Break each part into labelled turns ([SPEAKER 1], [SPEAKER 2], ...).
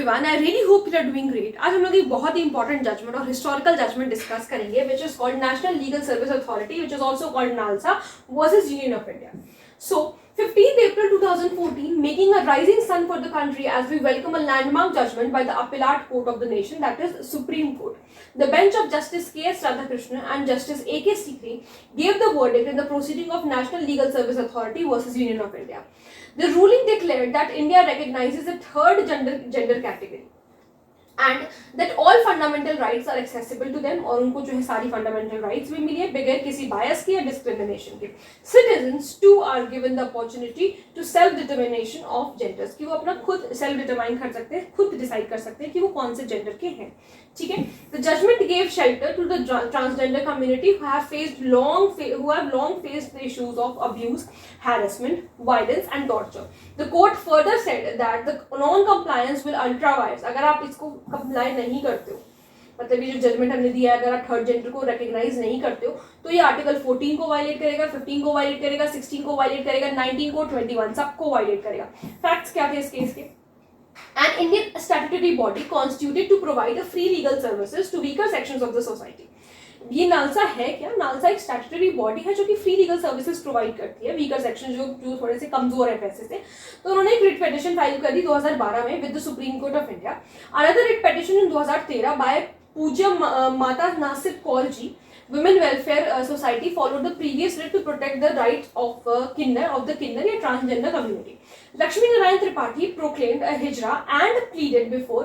[SPEAKER 1] Everyone, I really hope you are doing great. आज हम लोग एक बहुत ही इंपॉर्टेंट जजमेंट और हिस्टोरिकल जजमेंट डिस्कस करेंगे which is called national legal service authority which is also called NALSA versus union of India. So 15th April 2014, making a rising sun for the country as we welcome a landmark judgment by the appellate court of the nation, that is Supreme Court. The bench of Justice K.S. Radhakrishnan and Justice A.K. Sikri gave the verdict in the proceeding of National Legal Service Authority versus Union of India. The ruling declared that India recognizes a third gender category and that all fundamental rights are accessible to them, और उनको जो है सारी fundamental rights भी मिली है बगैर किसी bias के या discrimination के। Citizens too are given the opportunity to self determination of genders, कि वो अपना खुद self determine कर सकते हैं, खुद decide कर सकते हैं कि वो कौन से gender के हैं। ठीक है। The judgment gave shelter to the transgender community who have long faced the issues of abuse, harassment, violence and torture. The court further said that the non-compliance will ultra-vires, अगर आप इसको comply नहीं करते हो, मतलब ये जो जजमेंट हमने दिया है, अगर आप थर्ड जेंडर को रिकॉग्नाइज नहीं करते हो तो ये आर्टिकल 14 को वायलेट करेगा, 15 को वायलेट करेगा, 16 को वायलेट करेगा, 19 को, 21 सबको वायलेट करेगा। फैक्ट्स क्या थे इस केस के? An Indian statutory body constituted to provide a free legal services to weaker sections of the society. ये नालसा है क्या? नालसा एक स्टैट्यूटरी बॉडी है जो कि फ्री लीगल सर्विसेज प्रोवाइड करती है वीकर सेक्शन जो थोड़े से कमजोर है पैसे से। तो उन्होंने एक रिट पिटीशन फाइल कर दी 2012 में with the supreme court of India. Another writ petition in 2013 by Poojaya Mata Nasir Kaur ji Women Welfare Society followed the previous writ to protect the rights of Kinnar या transgender community. Lakshmi Narayan Tripathi proclaimed a hijra and pleaded before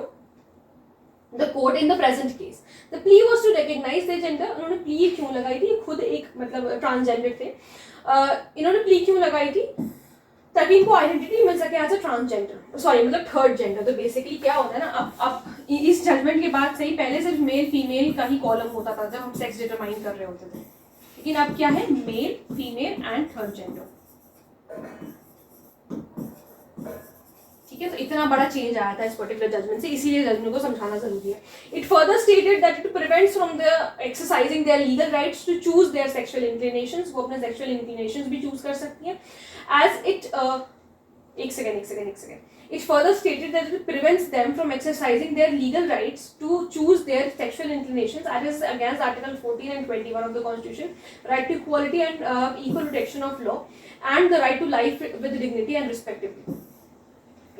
[SPEAKER 1] the court in the present case. The plea was to recognize their gender. उन्होंने plea क्यों लगाई थी? खुद एक मतलब transgender थे। इन्होंने plea क्यों लगाई थी? ताकि इनको आइडेंटिटी मिल सके एज अ ट्रांसजेंडर, सॉरी मतलब थर्ड जेंडर। तो बेसिकली क्या होता है ना, अब इस जजमेंट के बाद से ही पहले सिर्फ मेल फीमेल का ही कॉलम होता था जब हम सेक्स डिटरमाइन कर रहे होते थे, लेकिन अब क्या है? Male, female and third gender. ठीक है, तो इतना बड़ा चेंज आया था इस पर्टिकुलर जजमेंट से, इसीलिए जजमेंट को समझाना जरूरी है। It further stated that it prevents from the exercising their legal rights to choose their sexual inclinations. वो अपने सेक्सुअल इंक्लिनेशंस भी चूज कर सकती है as it एक second it further stated that it prevents them from exercising their legal rights to choose their sexual inclinations, that is against article 14 and 21 of the constitution, right to equality and equal protection of law and the right to life with dignity and respectively.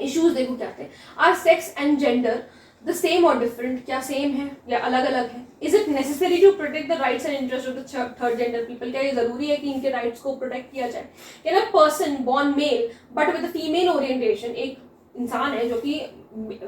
[SPEAKER 1] Issues देखो क्या थे? Are sex and gender the same or different? क्या same है या अलग अलग है? Is it necessary to protect the rights and interests of the third gender people? क्या ये जरूरी है कि इनके राइट्स को प्रोटेक्ट किया जाए? Can a person born male but with a female orientation, एक इंसान है जो कि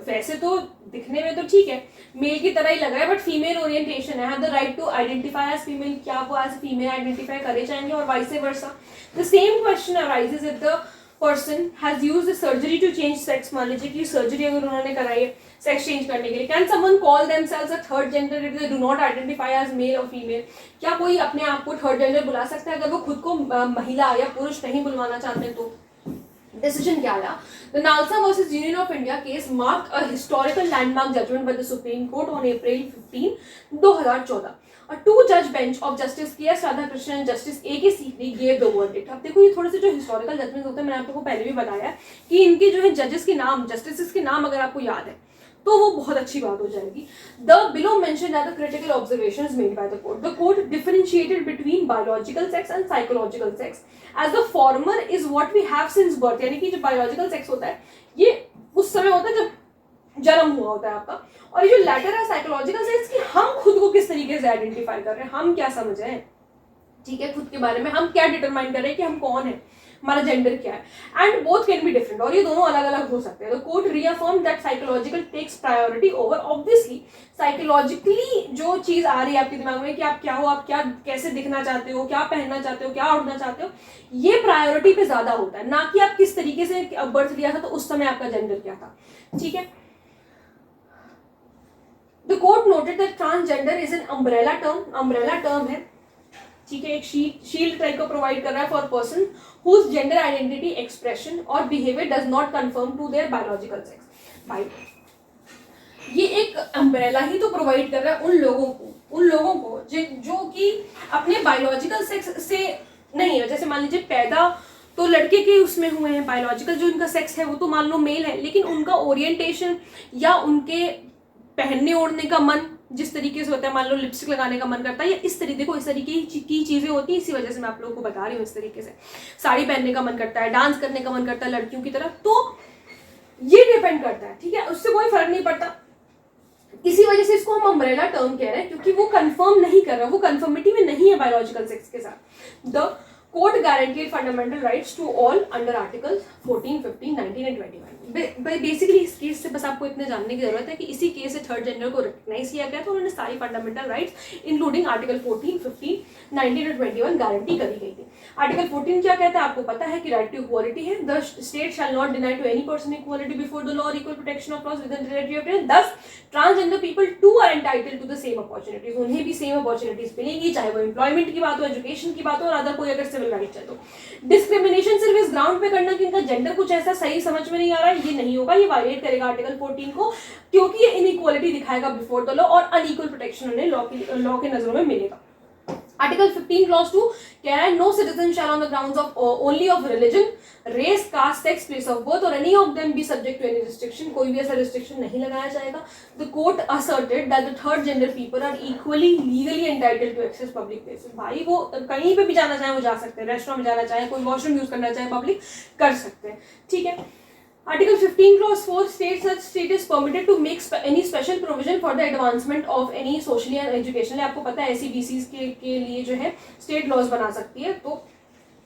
[SPEAKER 1] वैसे तो दिखने में तो ठीक है, मेल की तरह ही लग रहा है, बट फीमेल ओरिएंटेशन है, have the right to identify as female, क्या वो एज फीमेल आइडेंटिफाई करे जाएंगे और vice versa? The same question arises if the person has used surgery to change sex. मान लीजिए कि सर्जरी अगर उन्होंने कराई है सेक्स चेंज करने के लिए, can someone call themselves a third gender if they do not identify as male और फीमेल? क्या कोई अपने आप को थर्ड जेंडर बुला सकता है अगर वो खुद को महिला या पुरुष नहीं बुलवाना चाहते? तो डिसीजन क्या आया? The Nalsa versus Union of India case marked a historical landmark judgment by the Supreme Court on April 15, 2014. A two-judge bench of Justice K.S. Radhakrishnan and Justice A.K. Sikri gave the verdict. अब देखो ये थोड़े से जो historical judgement होते हैं, मैंने आपको पहले भी बताया कि इनके जो है जजेस के नाम, जस्टिस के नाम अगर आपको याद है तो वो बहुत अच्छी बात हो जाएगी। The below mentioned are the critical observations made by the court. The court differentiated between biological sex and psychological sex, as the former is what we have since birth. यानी कि जो biological sex होता है ये उस समय होता है जब जन्म हुआ होता है आपका, और ये जो लैटर है साइकोलॉजिकल सेक्स कि हम खुद को किस तरीके से आइडेंटिफाई कर रहे हैं, हम क्या समझ रहे हैं, ठीक है, खुद के बारे में हम क्या डिटरमाइन कर रहे हैं कि हम कौन है, हमारा जेंडर क्या है, and both can be different, और ये दोनों अलग अलग हो सकते हैं। The court reaffirm that psychological takes priority over, obviously psychologically जो चीज आ रही है आपके दिमाग में कि आप क्या हो, आप क्या कैसे दिखना चाहते हो, क्या पहनना चाहते हो, क्या उड़ना चाहते हो, ये प्रायोरिटी पे ज्यादा होता है, ना कि आप किस तरीके से बर्थ लिया था तो उस समय आपका जेंडर क्या था। ठीक है। The court noted that transgender is an umbrella term है, ठीक है, एक शील्ड टाइप का प्रोवाइड कर रहा है for person whose gender identity expression or behavior does not conform to their biological sex. भाई ये एक अम्ब्रेला ही तो प्रोवाइड कर रहा है उन लोगों को जो कि अपने बायोलॉजिकल सेक्स से नहीं है। जैसे मान लीजिए पैदा तो लड़के के उसमें हुए हैं, बायोलॉजिकल जो उनका सेक्स है वो तो मान लो मेल है, लेकिन उनका ओरिएंटेशन या उनके पहनने ओढ़ने का मन जिस तरीके से होता है, मान लो लिपस्टिक लगाने का मन करता है या इस तरीके को, इस तरीके की चीजें होती है, इसी वजह से मैं आप लोगों को बता रही हूँ। इस तरीके से साड़ी पहनने का मन करता है, डांस करने का मन करता है लड़कियों की तरह, तो ये डिपेंड करता है, ठीक है, उससे कोई फर्क नहीं पड़ता। इसी वजह से इसको हम अम्ब्रेला टर्म कह रहे हैं, क्योंकि वो कंफर्म नहीं कर रहा, वो कंफर्मिटी में नहीं है बायोलॉजिकल सेक्स के साथ। The court guaranteed fundamental rights to all under articles 14, 15, 19 and 21। Basically इस केस से बस आपको इतने जानने की जरूरत है कि इसी केस से थर्ड जेंडर को रिकॉग्नाइज किया गया, तो उन्होंने सारी fundamental rights including article 14, 15, 19 and 21 guarantee करी गई थी। आर्टिकल 14 क्या कहता है आपको पता है कि राइट टू इक्वालिटी है। The state shall not deny to any person equality before the law और equal protection of laws within relative appearance. Thus transgender people too are entitled to the same opportunities, उन्हें भी same opportunities मिलेंगी, चाहे वो employment की बात हो, education की बात हो, और अदर कोई अगर सिविल राइट्स है तो। डिस्क्रिमिनेशन सिर्फ इस ग्राउंड पे करना कि इनका जेंडर कुछ ऐसा सही समझ में नहीं आ रहा है, ये नहीं होगा, ये वायलेट करेगा आर्टिकल 14 को, क्योंकि ये इनइक्वालिटी दिखाएगा बिफोर द लॉ और अनइक्वल प्रोटेक्शन उन्हें लॉ के नजरों में मिलेगा। आर्टिकल 15 क्लॉज 2 कह रहा है no citizen shall on the grounds of only of religion, race, caste, sex, place of birth और any of them be subject to any restriction, कोई भी ऐसा रिस्ट्रिक्शन नहीं लगाया जाएगा। The court asserted that the third gender people are equally legally entitled to access public places. भाई वो कहीं पे भी जाना चाहे वो जा सकते हैं, रेस्टोरेंट में जाना चाहे, कोई वॉशरूम यूज करना चाहे पब्लिक कर सकते हैं, ठीक है। Article 15 clause 4 states that state is permitted to make any special provision for the advancement of any socially and educationally, आपको पता है SCBCs के लिए जो है स्टेट लॉज बना सकती है, तो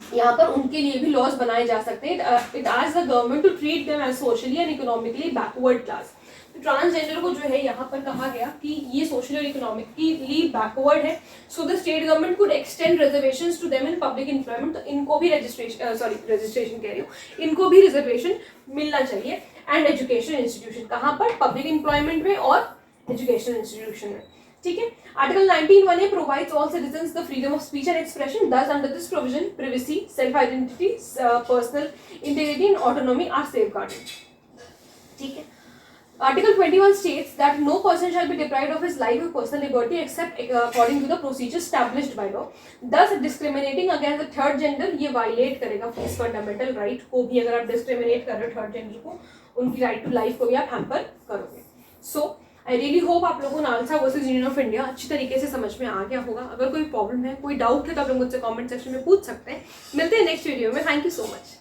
[SPEAKER 1] यहाँ पर उनके लिए भी लॉज बनाए जा सकते हैं। It asks the government to treat them as socially and economically backward class. Transgender को जो है यहाँ पर कहा गया कि ये सोशली और इकोनॉमिकली बैकवर्ड है, so the state government could extend reservations to them in public employment, तो इनको भी रजिस्ट्रेशन कह रही हूँ, इनको भी रिजर्वेशन मिलना चाहिए। एंड एजुकेशन इंस्टीट्यूशन, कहाँ पर, पब्लिक एम्प्लॉयमेंट में और एजुकेशन इंस्टीट्यूशन में, ठीक है। Article 19(1) provides all citizens the freedom of speech and expression. Thus, under this provision, privacy, self-identity, personal integrity and autonomy are safeguarded. ठीक है। Article 21 states that no person shall be deprived of his life or personal liberty except according to the procedures established by law. Thus, discriminating against the third gender ये violate करेगा इस fundamental right को भी। अगर आप discriminate कर रहे हो third gender को, उनकी right to life को भी आप hamper करोगे। So, I really hope आप लोगों को NALSA versus union of India अच्छी तरीके से समझ में आ गया होगा। अगर कोई प्रॉब्लम है, कोई डाउट है तो आप लोग मुझसे कमेंट सेक्शन में पूछ सकते हैं। मिलते हैं नेक्स्ट वीडियो में। Thank you so much.